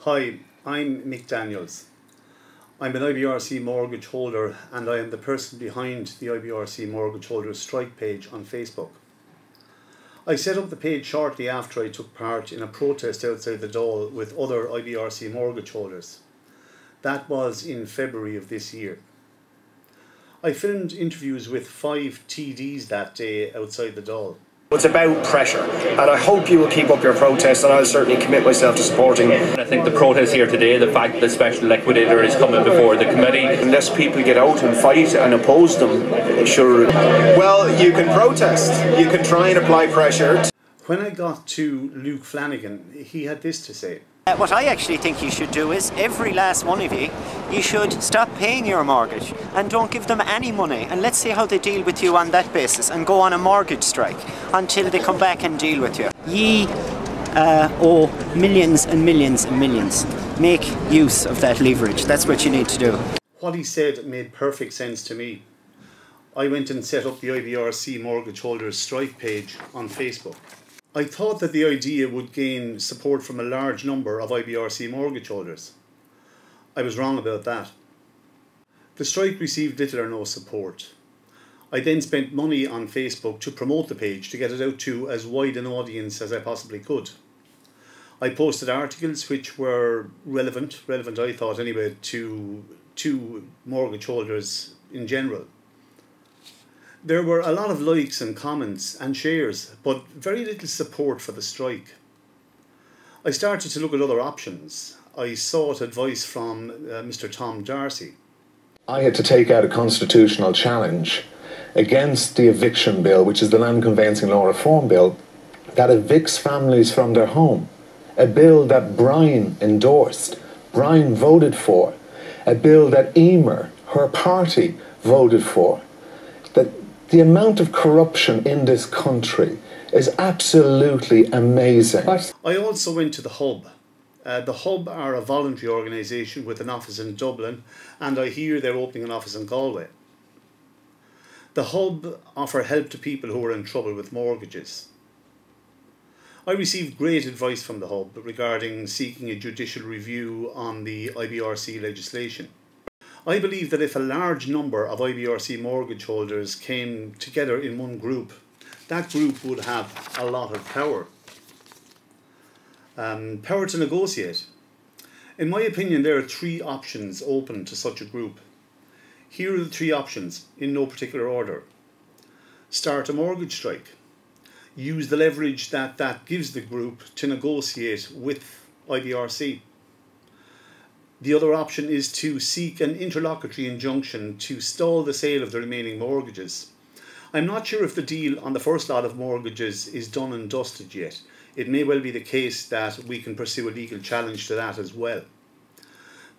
Hi, I'm Mick Daniels. I'm an IBRC mortgage holder and I am the person behind the IBRC Mortgage Holders Strike page on Facebook. I set up the page shortly after I took part in a protest outside the Dáil with other IBRC mortgage holders. That was in February of this year. I filmed interviews with 5 TDs that day outside the Dáil. It's about pressure, and I hope you will keep up your protests, and I'll certainly commit myself to supporting it. I think the protest here today, the fact that the special liquidator is coming before the committee. Unless people get out and fight and oppose them, sure. Well, you can protest, you can try and apply pressure. When I got to Luke Flanagan, he had this to say. What I actually think you should do is, every last one of you should stop paying your mortgage and don't give them any money, and let's see how they deal with you on that basis, and go on a mortgage strike until they come back and deal with you. Ye owe millions and millions and millions. Make use of that leverage. That's what you need to do. What he said made perfect sense to me. I went and set up the IBRC Mortgage Holders Strike page on Facebook. I thought that the idea would gain support from a large number of IBRC mortgage holders. I was wrong about that. The strike received little or no support. I then spent money on Facebook to promote the page, to get it out to as wide an audience as I possibly could. I posted articles which were relevant I thought anyway, to mortgage holders in general. There were a lot of likes and comments and shares, but very little support for the strike. I started to look at other options. I sought advice from Mr. Tom Darcy. I had to take out a constitutional challenge against the eviction bill, which is the Land Conveyancing Law Reform Bill, that evicts families from their home. A bill that Brian endorsed, Brian voted for. A bill that Emer, her party, voted for. The amount of corruption in this country is absolutely amazing. I also went to the Hub. The Hub are a voluntary organisation with an office in Dublin, and I hear they're opening an office in Galway. The Hub offer help to people who are in trouble with mortgages. I received great advice from the Hub regarding seeking a judicial review on the IBRC legislation. I believe that if a large number of IBRC mortgage holders came together in one group, that group would have a lot of power. Power to negotiate. In my opinion, there are 3 options open to such a group. Here are the 3 options, in no particular order. Start a mortgage strike. Use the leverage that gives the group to negotiate with IBRC. The other option is to seek an interlocutory injunction to stall the sale of the remaining mortgages. I'm not sure if the deal on the first lot of mortgages is done and dusted yet. It may well be the case that we can pursue a legal challenge to that as well.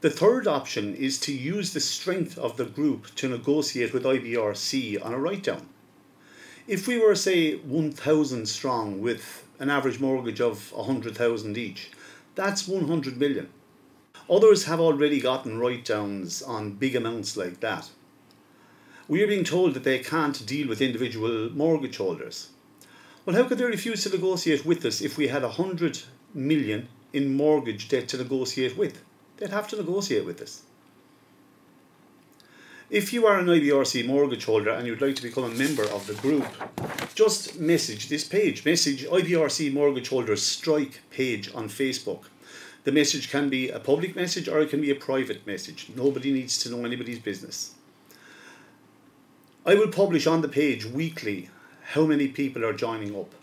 The third option is to use the strength of the group to negotiate with IBRC on a write-down. If we were, say, 1,000 strong with an average mortgage of 100,000 each, that's 100 million. Others have already gotten write-downs on big amounts like that. We are being told that they can't deal with individual mortgage holders. Well, how could they refuse to negotiate with us if we had 100 million in mortgage debt to negotiate with? They'd have to negotiate with us. If you are an IBRC mortgage holder and you'd like to become a member of the group, just message this page. Message IBRC Mortgage Holders Strike page on Facebook. The message can be a public message or it can be a private message. Nobody needs to know anybody's business. I will publish on the page weekly how many people are joining up.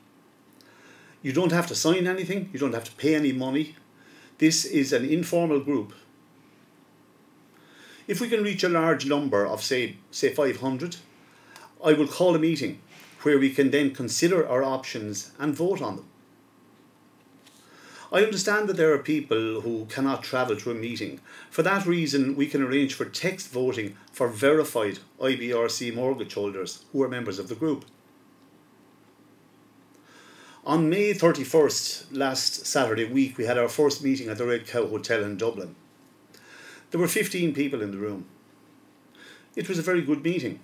You don't have to sign anything. You don't have to pay any money. This is an informal group. If we can reach a large number of, say 500, I will call a meeting where we can then consider our options and vote on them. I understand that there are people who cannot travel to a meeting. For that reason, we can arrange for text voting for verified IBRC mortgage holders who are members of the group. On May 31st, last Saturday week, we had our first meeting at the Red Cow Hotel in Dublin. There were 15 people in the room. It was a very good meeting.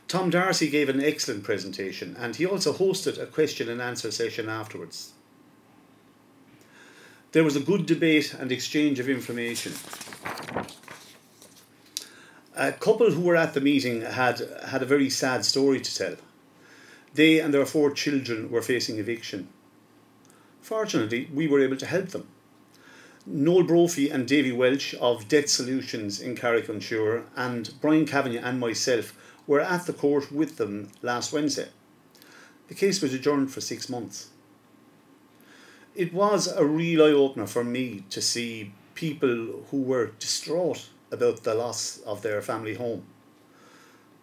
Tom Darcy gave an excellent presentation and he also hosted a question and answer session afterwards. There was a good debate and exchange of information. A couple who were at the meeting had a very sad story to tell. They and their 4 children were facing eviction. Fortunately, we were able to help them. Noel Brophy and Davy Welch of Debt Solutions in Carrick-on-Suir and Brian Kavanagh and myself were at the court with them last Wednesday. The case was adjourned for 6 months. It was a real eye-opener for me to see people who were distraught about the loss of their family home.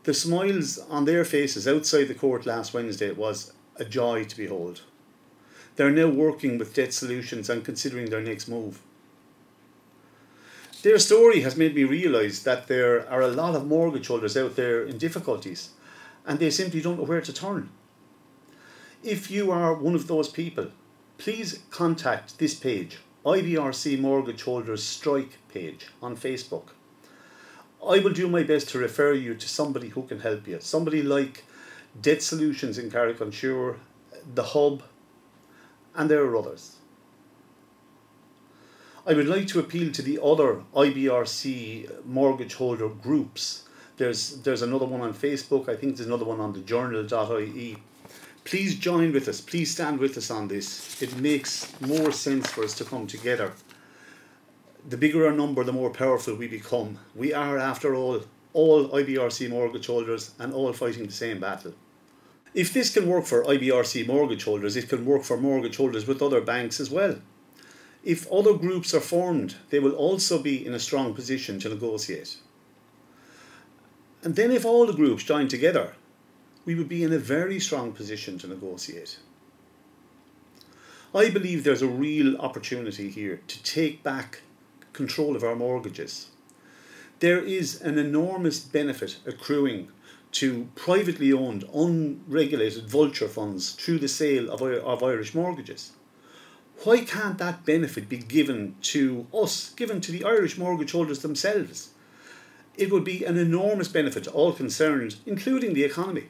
The smiles on their faces outside the court last Wednesday was a joy to behold. They're now working with Debt Solutions and considering their next move. Their story has made me realise that there are a lot of mortgage holders out there in difficulties and they simply don't know where to turn. If you are one of those people, please contact this page, IBRC Mortgage Holders Strike page on Facebook. I will do my best to refer you to somebody who can help you. Somebody like Debt Solutions in Carrick-on-Suir, The Hub, and there are others. I would like to appeal to the other IBRC mortgage holder groups. There's another one on Facebook. I think there's another one on the journal.ie. Please join with us. Please stand with us on this. It makes more sense for us to come together. The bigger our number, the more powerful we become. We are, after all IBRC mortgage holders and all fighting the same battle. If this can work for IBRC mortgage holders, it can work for mortgage holders with other banks as well. If other groups are formed, they will also be in a strong position to negotiate. And then if all the groups join together, we would be in a very strong position to negotiate. I believe there's a real opportunity here to take back control of our mortgages. There is an enormous benefit accruing to privately owned, unregulated vulture funds through the sale of Irish mortgages. Why can't that benefit be given to us, given to the Irish mortgage holders themselves? It would be an enormous benefit to all concerned, including the economy.